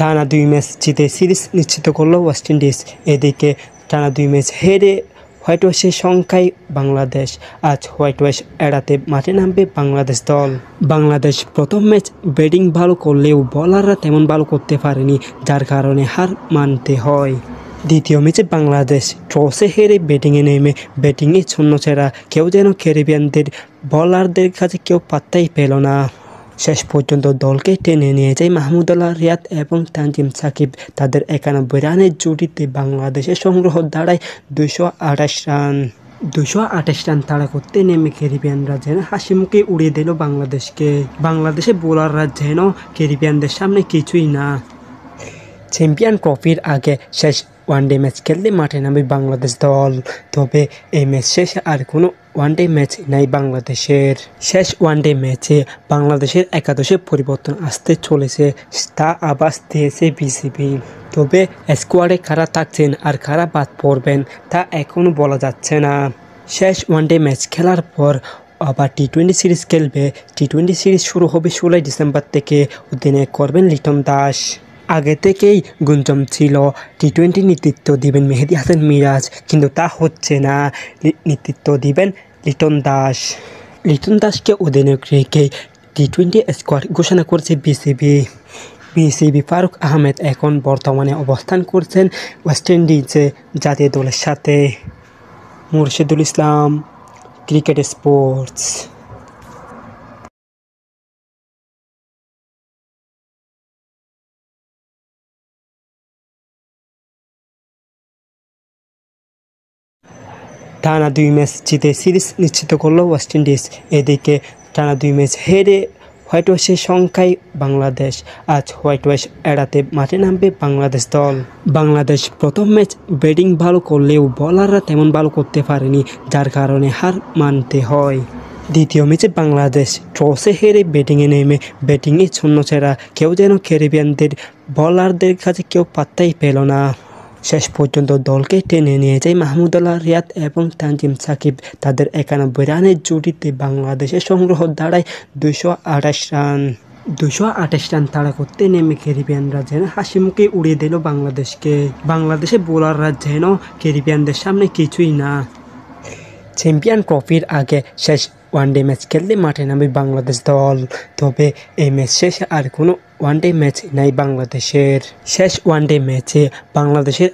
টানা 2 ম্যাচ জিতে সিরিজ নিশ্চিত করল ওয়েস্ট ইন্ডিজ। এদিকে টানা 2 ম্যাচ হেরে হোয়াইট ওয়াশের সংখ্যায় বাংলাদেশ। আজ হোয়াইট ওয়াশ এড়াতে মাঠে নামবে বাংলাদেশ দল। বাংলাদেশ প্রথম ম্যাচ ব্যাটিং ভালো করলেও বোলাররা তেমন ভালো করতে পারেনি, যার কারণে হার মানতে হয়। দ্বিতীয় ম্যাচে বাংলাদেশ টসে হেরে ব্যাটিংয়ে নেমে ব্যাটিংয়ে ছন্নছাড়া। কেউ যেন ক্যারিবিয়ানদের বোলারদের কাছে কেউ পাত্তাই পেল না। শেষ পর্যন্ত দলকে টেনে নিয়ে যায় মাহমুদুল্লাহ রিয়াদ এবং তানজিম সাকিব। তাদের 91 রানের জুটিতে বাংলাদেশের সংগ্রহ দাঁড়ায় 228 রান। 228 রান তাড়া করতে নেমে ক্যারিবিয়ানরা যেন হাসি মুখে উড়িয়ে দিল বাংলাদেশকে। বাংলাদেশের বোলাররা যেন ক্যারিবিয়ানদের সামনে কিছুই না। চ্যাম্পিয়ন ট্রফির আগে শেষ ওয়ানডে ম্যাচ খেলতে মাঠে নামবে বাংলাদেশ দল। তবে এই ম্যাচ শেষে আর কোনো ওয়ানডে ম্যাচ নাই বাংলাদেশের। শেষ ওয়ানডে ম্যাচে বাংলাদেশের একাদশে পরিবর্তন আসতে চলেছে, তা আভাস দিয়েছে বিসিবি। তবে স্কোয়াডে কারা থাকছেন আর কারা বাদ পড়বেন তা এখনও বলা যাচ্ছে না। শেষ ওয়ানডে ম্যাচ খেলার পর আবার টি-20 সিরিজ খেলবে। টি-20 সিরিজ শুরু হবে 16 ডিসেম্বর থেকে। অধিনায়ক করবেন লিটন দাস। আগে থেকেই গুঞ্জন ছিল টি-20 নেতৃত্ব দিবেন মেহেদী হাসান মিরাজ, কিন্তু তা হচ্ছে না। নেতৃত্ব দিবেন লিটন দাস। লিটন দাসকে অধিনায়ক রেখে টি-20 স্কোয়াড ঘোষণা করছে বিসিবি। ফারুক আহমেদ এখন বর্তমানে অবস্থান করছেন ওয়েস্ট ইন্ডিজে জাতীয় দলের সাথে। মুর্শিদুল ইসলাম, ক্রিকেট স্পোর্টস। টানা 2 ম্যাচ জিতে সিরিজ নিশ্চিত করল ওয়েস্ট ইন্ডিজ। এদিকে টানা 2 ম্যাচ হেরে হোয়াইট ওয়াশের সংখ্যায় বাংলাদেশ। আজ হোয়াইট ওয়াশ এড়াতে মাঠে নামবে বাংলাদেশ দল। বাংলাদেশ প্রথম ম্যাচ ব্যাটিং ভালো করলেও বোলাররা তেমন ভালো করতে পারেনি, যার কারণে হার মানতে হয়। দ্বিতীয় ম্যাচে বাংলাদেশ টসে হেরে ব্যাটিংয়ে নেমে ব্যাটিংয়ে ছন্নছাড়া। কেউ যেন ক্যারিবিয়ানদের বোলারদের কাছে কেউ পাত্তাই পেল না। শেষ পর্যন্ত দলকে টেনে নিয়ে যায় মাহমুদুল্লাহ রিয়াদ এবং তানজিম সাকিব। তাদের 91 রানের জুটিতে বাংলাদেশের সংগ্রহ দাঁড়ায় 228 রান। 228 রান তাড়া করতে নেমে ক্যারিবিয়ানরা যেন হাসি মুখে উড়িয়ে দিল বাংলাদেশকে। বাংলাদেশের বোলাররা যেন ক্যারিবিয়ানদের সামনে কিছুই না। চ্যাম্পিয়ন ট্রফির আগে শেষ ওয়ানডে ম্যাচ খেলতে মাঠে নামবে বাংলাদেশ দল। তবে এই ম্যাচ শেষে আর কোনো ওয়ানডে ম্যাচ নাই বাংলাদেশের। শেষ ওয়ানডে ম্যাচে বাংলাদেশের